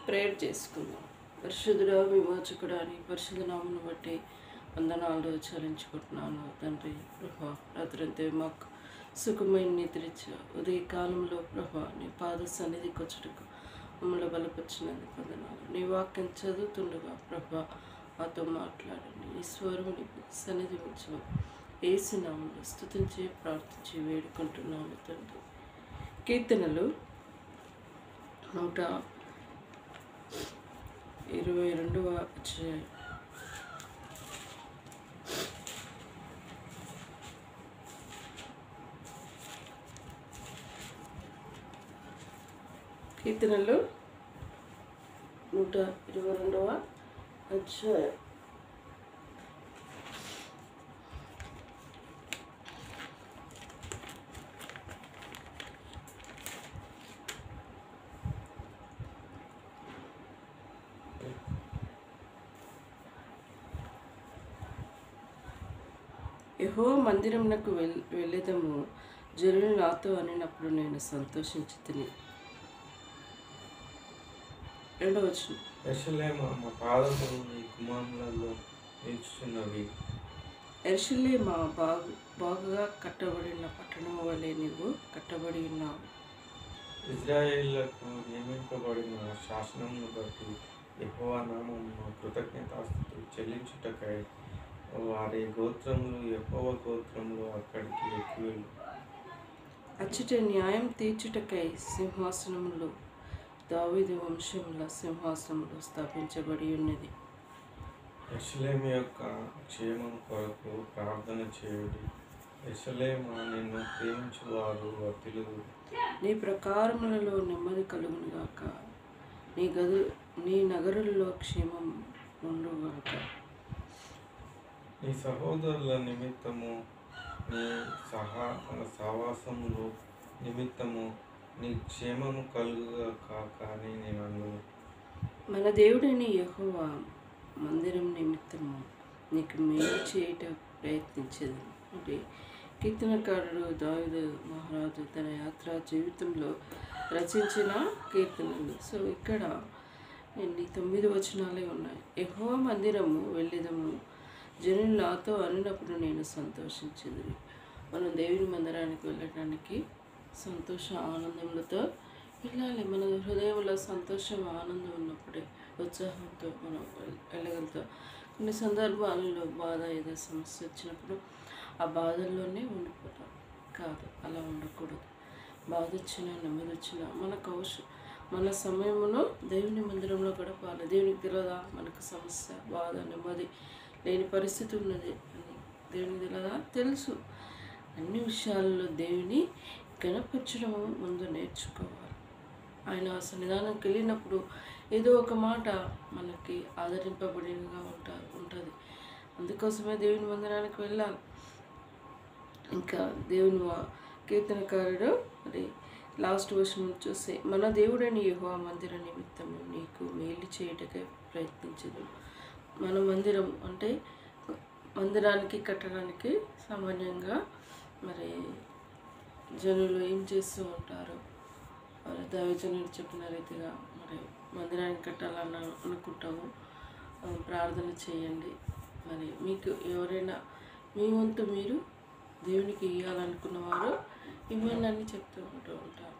Prayer చేసుకుందాం. పరిశుద్ధుడా, విమోచకుడా అని పరిశుద్ధ నామమును బట్టి వందనాలు చెల్లించుకుంటున్నాను తండ్రి. ప్రభా, రాత్రంతే మాకు సుఖమైన నిద్రించా ఉదయకాలంలో ప్రభా నీ పాద సన్నిధికి వచ్చుటకు మమ్మల్ని బలపరిచినందుకు వందనాలు. నీ వాక్యం చదువుతుండగా ప్రభా మాతో మాట్లాడండి. ఈ స్వరముని సన్నిధి ఉంచు యేసు నామములో స్తుతించి ప్రార్థించి వేడుకుంటున్నాను తండ్రి. కీర్తనలు 122వ అధ్యాయం. కీర్తనలు 122వ అధ్యాయం. యెహోవా మందిరమునకు వెళ్ళెదము, జనులు నాతో అనినప్పుడు నేను సంతోషించితిని. 2వ వచనం. యెరూషలేమా, మా పాదములు నీ గుమ్మములలో నిలుచుచున్నవి. యెరూషలేమా, బాగుగా కట్టబడిన పట్టణము వలె నీవు కట్టబడి ఉన్నావు. ఇశ్రాయేలులకు నియమింపబడిన శాసనమును బట్టి యెహోవా నామమును కృతజ్ఞతాస్తుతులు చెల్లించుటకై వారి గోత్రములు యెహోవా గోత్రములు అక్కడికి ఎక్కివెళ్ళు. అచ్చట న్యాయం తీర్చుటకై సింహాసనములు దావీదు వంశముల సింహాసనములు స్థాపించబడి ఉన్నది. యెరూషలేము యొక్క క్షేమం కొరకు ప్రార్థన చేయుడి. యెరూషలేమా, నిన్ను ప్రేమించువారు వర్ధిల్లుదురు. నీ ప్రకారములలో నెమ్మది కలుగునుగాక, నీ నగరుల్లో క్షేమం ఉండుగాక. నీ సహోదరుల నిమిత్తము, నీ సహవాసములు నిమిత్తము నీ క్షేమము కలుగుగాక అని నేను అన్నాను. మన దేవుడైన యెహోవా మందిరం నిమిత్తము నీకు మేలు చేయట ప్రయత్నించేది. అంటే కీర్తనకారుడు దావీదు మహారాజు తన యాత్రా జీవితంలో రచించిన కీర్తనలు. సో ఇక్కడ 9 వచనాలే ఉన్నాయి. యెహోవా మందిరము వెళ్ళెదము, జనులు నాతో అనినప్పుడు నేను సంతోషించేది. మనం దేవుని మందిరానికి వెళ్ళడానికి సంతోష ఆనందములతో వెళ్ళాలి. మన హృదయంలో సంతోషం ఆనందం ఉన్నప్పుడే ఉత్సాహంతో మనం వెళ్ళగలుగుతాం. కొన్ని సందర్భాలలో బాధ ఏదో సమస్య వచ్చినప్పుడు ఆ బాధల్లోనే ఉండిపోతాం. కాదు, అలా ఉండకూడదు. బాధ వచ్చినా నెమ్మది వచ్చినా మన సమయమును దేవుని మందిరంలో గడపాలి. దేవునికి తెలియదా మనకు సమస్య, బాధ, నెమ్మది లేని పరిస్థితి ఉన్నది అని దేవునికి తెలియదా? తెలుసు. అన్ని విషయాల్లో దేవుని గణపరచడం ముందు నేర్చుకోవాలి. ఆయన సన్నిధానంకి వెళ్ళినప్పుడు ఏదో ఒక మాట మనకి ఆదరింపబడినగా ఉంటుంది. అందుకోసమే దేవుని మందిరానికి వెళ్ళాలి. ఇంకా దేవుని కీర్తనకారుడు మరి లాస్ట్ వర్షం చూస్తే, మన దేవుడని యెహోవా మందిర నిమిత్తము నీకు మేలు చేయటకే ప్రయత్నించదు. మన మందిరం అంటే మందిరానికి కట్టడానికి సామాన్యంగా మరి జనులు ఏం చేస్తూ ఉంటారు, మరి దైవజనులు చెప్పిన రీతిగా మరి మందిరానికి కట్టాలని అనుకుంటాము. ప్రార్థన చేయండి. మరి మీకు ఎవరైనా మీ వంతు మీరు దేవునికి ఇవ్వాలనుకున్న వారు ఇవ్వండి అని చెప్తూ ఉంటారు.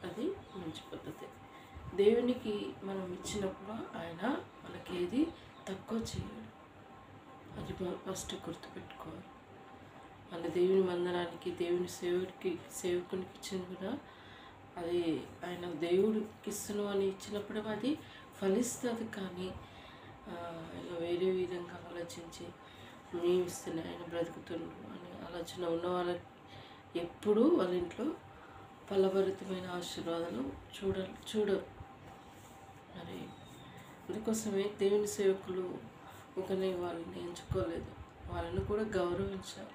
అది మంచి పద్ధతి. దేవునికి మనం ఇచ్చినప్పుడు ఆయన మనకేది తక్కువ చేయడు. అది ఫస్ట్ గుర్తుపెట్టుకోవాలి. మన దేవుని మందిరానికి, దేవుని సేవకునికి ఇచ్చింది కూడా అది ఆయన దేవుడికి ఇస్తున్నాం అని ఇచ్చినప్పుడు అది ఫలిస్తుంది. కానీ ఇక వేరే విధంగా ఆలోచించి మేము ఇస్తేనే ఆయన బ్రతుకుతుండ్రు అని ఆలోచన ఉన్న వాళ్ళకి ఎప్పుడూ వాళ్ళ ఇంట్లో ఫలభరితమైన ఆశీర్వాదాలు చూడరు. మరి అందుకోసమే దేవుని సేవకులు ఒకనే వాళ్ళని ఎంచుకోలేదు, వాళ్ళని కూడా గౌరవించాలి.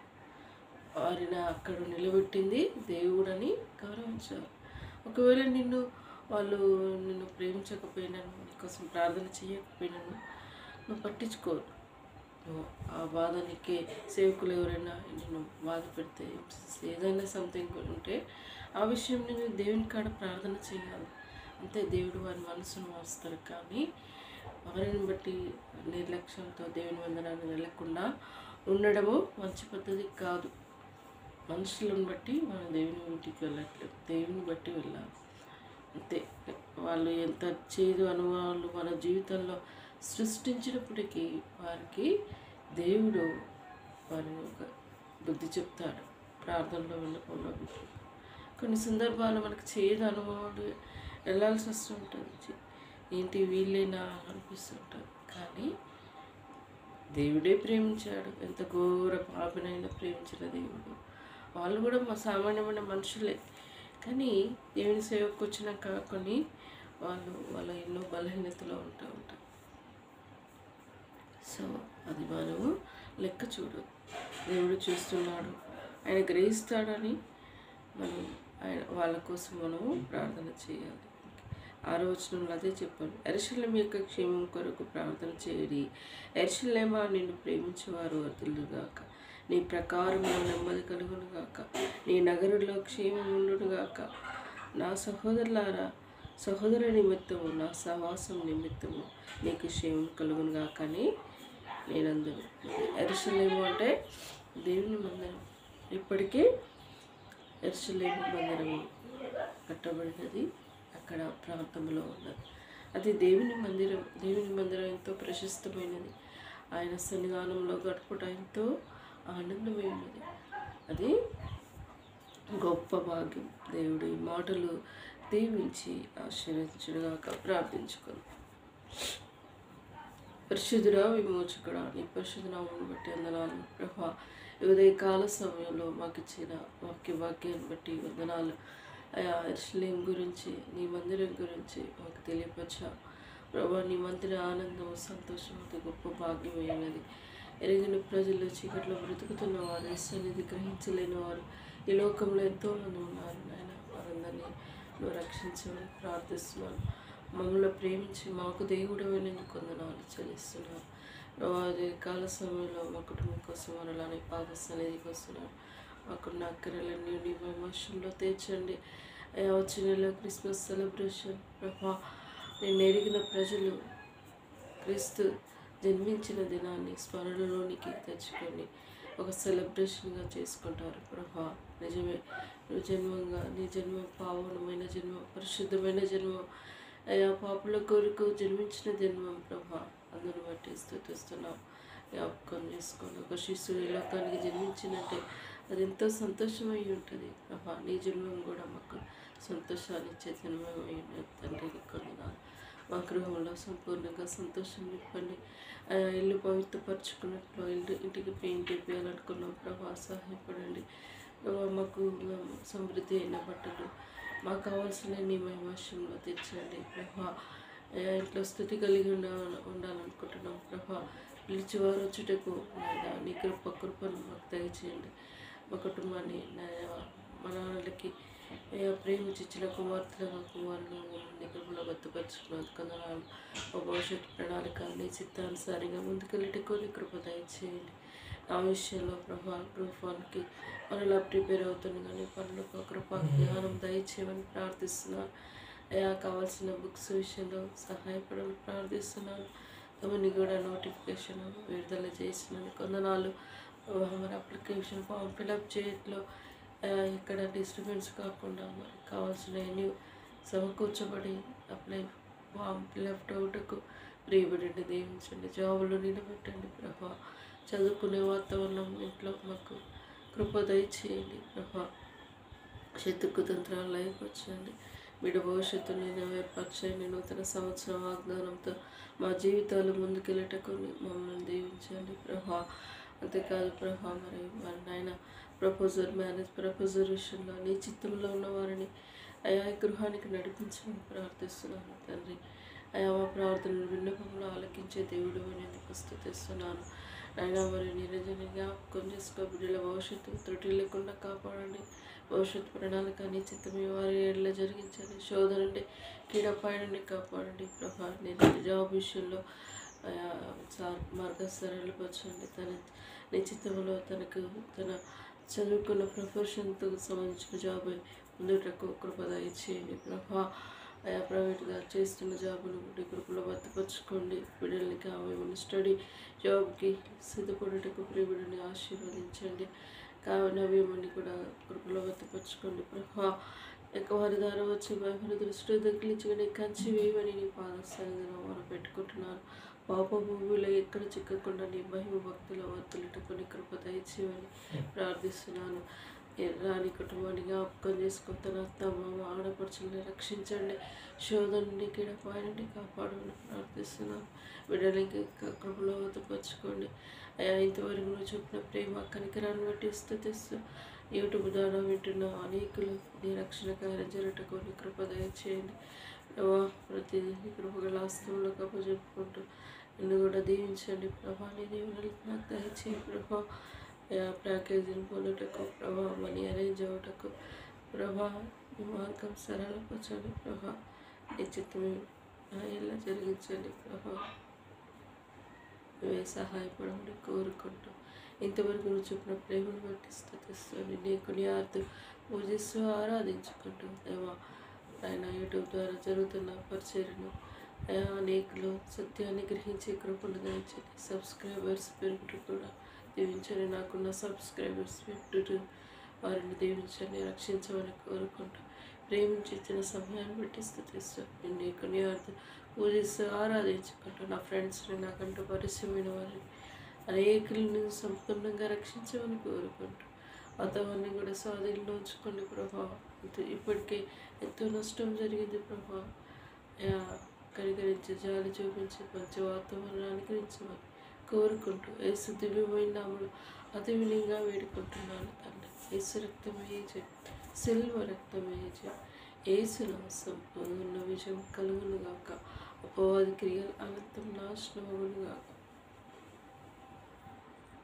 వారిని అక్కడ నిలబెట్టింది దేవుడని గౌరవించాలి. ఒకవేళ వాళ్ళు నిన్ను ప్రేమించకపోయినాను, నీకోసం ప్రార్థన చేయకపోయినాను, నువ్వు పట్టించుకోరు. ఆ బాధ నీకే సేవకులు ఎవరైనా నిన్ను బాధ పెడితే ఏదైనా సంథింగ్ ఉంటే ఆ విషయం నేను దేవుని కాడ ప్రార్థన చేయాలి. అంతే దేవుడు వారి మనసును మారుస్తారు. కానీ వారిని బట్టి నిర్లక్ష్యంతో దేవుని వందనాన్ని వెళ్ళకుండా ఉండడము మంచి పద్ధతి కాదు. మనుషులను బట్టి మనం దేవుని ఇంటికి వెళ్ళట్లేదు, దేవుని బట్టి వెళ్ళాలి అంతే. వాళ్ళు ఎంత చేదు అనుభవాలు మన జీవితంలో సృష్టించినప్పటికీ వారికి దేవుడు వారిని ఒక బుద్ధి చెప్తాడు. ప్రార్థనలో వెళ్ళకుండా కొన్ని సందర్భాలు మనకు చేదు అనుభవాలు వెళ్ళాల్సి వస్తుంటుంది. ఏంటి వీళ్ళేనా అనిపిస్తుంటుంది. కానీ దేవుడే ప్రేమించాడు. ఎంత ఘోర పాపనైనా ప్రేమించిన దేవుడు. వాళ్ళు కూడా మా సామాన్యమైన మనుషులే. కానీ దేవుని సేవకు వచ్చినాక కొన్ని వాళ్ళ ఎన్నో బలహీనతలో ఉంటారు. సో అది మనము లెక్క చూడు. దేవుడు చూస్తున్నాడు, ఆయన గ్రహిస్తాడని మనం వాళ్ళ కోసం మనము ప్రార్థన చేయాలి. 6వ వచనంలో అదే చెప్పాను. యెరూషలేము యొక్క క్షేమం కొరకు ప్రార్థన చేయడి. యెరూషలేమా, నిన్ను ప్రేమించేవారు వర్ధిల్లుగాక. నీ ప్రకారంలో నెమ్మది కలుగునుగాక. నీ నగరులో క్షేమం ఉండునుగాక. నా సహోదరులారా, సహోదరు నిమిత్తము, నా సహవాసం నిమిత్తము నీకు క్షేమం కలుగునుగాక అని నేనందును. యెరూషలేము అంటే దేవుని మందిరం. ఇప్పటికీ యెరూషలేము మందిరము కట్టబడినది అక్కడ ప్రాంతంలో ఉన్నది. అది దేవుని మందిరం. దేవుని మందిరం ఎంతో ప్రశస్తమైనది. ఆయన సన్నిధానంలో గడుపుట ఎంతో ఆనందమైనది. అది గొప్ప భాగ్యం. దేవుడి మాటలు దీవించి ఆశీర్వదించుగాక. ప్రార్థించుకుందాం. పరిశుద్ధుడా, విమోచకుడా, నీ పరిశుద్ధ నామమును బట్టి వందనాలు ప్రభా. ఉదయకాల సమయంలో మాకు ఇచ్చిన వాక్యాన్ని బట్టి వందనాలు. యెరూషలేము గురించి, నీ మందిరం గురించి మాకు తెలియపరచా ప్రభా. నీ మందిర ఆనందం, సంతోషం అది గొప్ప భాగ్యమైనది. ఎరిగిన ప్రజలు, చీకట్లో బ్రతుకుతున్న వారు, సన్నిధి గ్రహించలేని వారు ఈ లోకంలో ఎంతోమంది ఉన్నారు నాయన. వారందరినీ నువ్వు రక్షించమని ప్రార్థిస్తున్నాను. మమ్మల్ని ప్రేమించి మాకు దేవుడు అయినందుకు వందనాలు చెల్లిస్తున్నాను. అదే కాల సమయంలో మా కుటుంబం కోసం అలానే పాద సన్నిధికి వస్తున్నాను. మాకున్న అక్కరలన్నీ నీ విమర్శంలో తీర్చండి. వచ్చే నెల క్రిస్మస్ సెలబ్రేషన్ ప్రభా, నేను ఎరిగిన ప్రజలు క్రీస్తు జన్మించిన దినాన్ని స్మరణలోనికి తెచ్చుకొని ఒక సెలబ్రేషన్గా చేసుకుంటారు ప్రభా. నిజమే, నువ్వు జన్మంగా, నీ జన్మం పావనమైన జన్మం, పరిశుద్ధమైన జన్మం, పాపుల కొరకు జన్మించిన జన్మం ప్రభా. అందును బట్టి స్తుతిస్తున్నాం. జ్ఞాపకం చేసుకోండి. ఒక శిశువు ఈ లోకానికి జన్మించినట్టే అది ఎంతో సంతోషమై ఉంటుంది ప్రభా. నీ జన్మం కూడా మాకు సంతోషాన్ని ఇచ్చే జన్మమై తండ్రికి కొందనాలు. మా గృహంలో సంపూర్ణంగా సంతోషం నింపండి. ఇల్లు పవిత్రపరచుకున్నట్లు ఇంటికి పెయింట్ వేయాలనుకున్నాం ప్రభా. సహాయపడండి. మాకు సమృద్ధి అయిన బట్టలు, మాకు కావాల్సిన నీ మహిమాశంలో తెచ్చండి ప్రభా. ఇంట్లో స్థుతి కలిగి ఉండాలనుకుంటున్నాం ప్రభా. పిలిచేవారు వచ్చుటకు నీ కృపను మాకు దయచేయండి. మా కుటుంబాన్ని మా నాన్నలకి ప్రేమించి ఇచ్చిన కుమార్తెలుగా కుమారులు నీ కృపలో భద్రపరుచుకున్నందుకు కొందనాలు. మా భవిష్యత్తు ప్రణాళిక నీ చిత్తానుసారంగా ముందుకెళ్ళటకు నీ కృప దయచేయండి. ఆ విషయంలో ప్రభా గ్రూప్ 1కి మనలా ప్రిపేర్ అవుతుంది కానీ పనులకు కృపా జ్ఞానం దయచేయమని ప్రార్థిస్తున్నాను. కావాల్సిన బుక్స్ విషయంలో సహాయపడమని ప్రార్థిస్తున్నాను. తమని కూడా నోటిఫికేషన్ విడుదల చేసినది కొందనాలు. మరి అప్లికేషన్ ఫామ్ ఫిలప్ చేయట్లో ఇక్కడ డిస్టర్బెన్స్ కాకుండా కావాల్సిన ఎన్ని సమకూర్చబడి అప్లై ఫామ్ ఫిలప్ అవుటకు ప్రియబడండి, దీవించండి. జాబులు నిలబెట్టండి ప్రభా. చదువుకునే వాతావరణం ఇంట్లో మాకు కృప దయచేయండి ప్రభా. శత్రుకు తంత్రాలు లయపరచండి. బిడ్డ భవిష్యత్తుని ఏర్పరచండి. నూతన సంవత్సరం వాగ్దానంతో మా జీవితాలు ముందుకెళ్ళటకు మమ్మల్ని దీవించండి ప్రభా. అంతేకాదు ప్రభా, మరి నాయన మ్యారేజ్ ప్రపోజల్ విషయంలో నీ చిత్తంలో ఉన్న వారిని గృహానికి నడిపించమని ప్రార్థిస్తున్నాను తండ్రి. మా ప్రార్థనలు విన్నపంలో ఆలకించే దేవుడు అనేందుకు స్తుతిస్తున్నాను. అయినా మరి నిరంజన జ్ఞాపకం చేసుకో. బిడ్డల భవిష్యత్తు త్రుటి లేకుండా కాపాడండి. భవిష్యత్తు ప్రణాళిక నీ చిత్తమే వారి ఏళ్ళ జరిగించండి. శోధన నుండి కీడపాయ నుండి కాపాడండి ప్రభా. నేను జాబ్ విషయంలో మార్గస్థరపరచండి. నీ చిత్తంలో తన చదువుకున్న ప్రొఫెషన్తో సంబంధించిన జాబ్ ముందుటకు కృప దయచేయండి ప్రభా. అయా ప్రైవేట్గా చేస్తున్న జాబులు నీ కృపలో భద్రపరచుకోండి. బిడ్డల్ని కావాలని స్టడీ జాబ్కి సిద్ధపడుటకు ప్రియబిడ్డని ఆశీర్వదించండి. కావున వేమని కూడా కృపలో భద్రపరచుకోండి ప్రభా. వారి ద్వారా వచ్చే భయపడి దృష్టిలో దక్కించుకుని కంచి వేయమని నీ పాదస్థానంలో మనం పెట్టుకుంటున్నాను. పాప భూమిలో ఎక్కడ చిక్కకుండా నీ మహిమ భక్తుల వర్తులటకు నీ కృప దయచేయమని ప్రార్థిస్తున్నాను. రాని కుటుంబాన్ని జ్ఞాపకం చేసుకుని తన అత్త మామ ఆడపడుచుల్ని రక్షించండి. శోధన నుండి కీడపాయ నుండి కాపాడమని ప్రార్థిస్తున్నాను. బిడ్డలకి కృపలో వద్దపరచుకోండి. అయ్యా ఇంతవరకు నువ్వు చెప్పిన ప్రేమ కనికరాన్ని బట్టి స్థుతిస్తూ యూట్యూబ్ ద్వారా వింటున్న అనేకులు నీ రక్షణ కార్యం జరగటకు నీ కృప దయచేయండి. ప్రతి కృపగల హస్తంలో కప్పచెప్పుకుంటూ నిన్ను కూడా దీవించండి ప్రభా. నీ దీవెనలు నాకు దయచేయండి ప్రభా. ప్యాకేజీని పొందుటకు ప్రభా, మనీ అరేంజ్ అవ్వటకు ప్రభా, మీ మార్గం సరళపరచండి ప్రభా. నీ చిత్తమే ఎలా జరిగించండి ప్రభా. నువ్వే సహాయపడమని కోరుకుంటూ ఇంతవరకు నువ్వు చెప్పిన ప్రేమను బట్టి స్థుతిస్తుంది నీకు నీ ఆర్తి పూజిస్తూ ఆరాధించుకుంటూ దేవా ఆయన యూట్యూబ్ ద్వారా జరుగుతున్న పరిచర్ను అనేకులు సత్యాన్ని గ్రహించి కృపను దయచండి. సబ్స్క్రైబర్స్ పెరుగుతూ కూడా దీవించండి. నాకున్న సబ్స్క్రైబర్స్ పెరుగుతూ వారిని దీవించండి, రక్షించమని కోరుకుంటూ ప్రేమించి ఇచ్చిన సమయాన్ని బట్టి స్థుతిస్తూ నీకు నీ ఆర్తి పూజిస్తూ ఆరాధించుకుంటూ నా ఫ్రెండ్స్ని నాకంటూ పరిచయమైన వారిని అనేకులను సంపూర్ణంగా రక్షించమని కోరుకుంటూ వాతావరణాన్ని కూడా స్వాధీనంలో ఉంచుకోండి ప్రభా. ఇప్పటికే ఎంతో నష్టం జరిగింది ప్రభా. కనికరించి జాలి చూపించి మంచి వాతావరణాన్ని అనుగ్రహించమని కోరుకుంటూ యేసు దివ్యమైన నామములో అతి వినయంగా వేడుకుంటున్నాను తండ్రి. యేసు రక్తమే జయం, సిల్వ రక్తమే జయం. యేసు సంపూర్ణ విజయం కలుగును గాక. అపవాది క్రియలు అనంతం నాశనమగును గాక.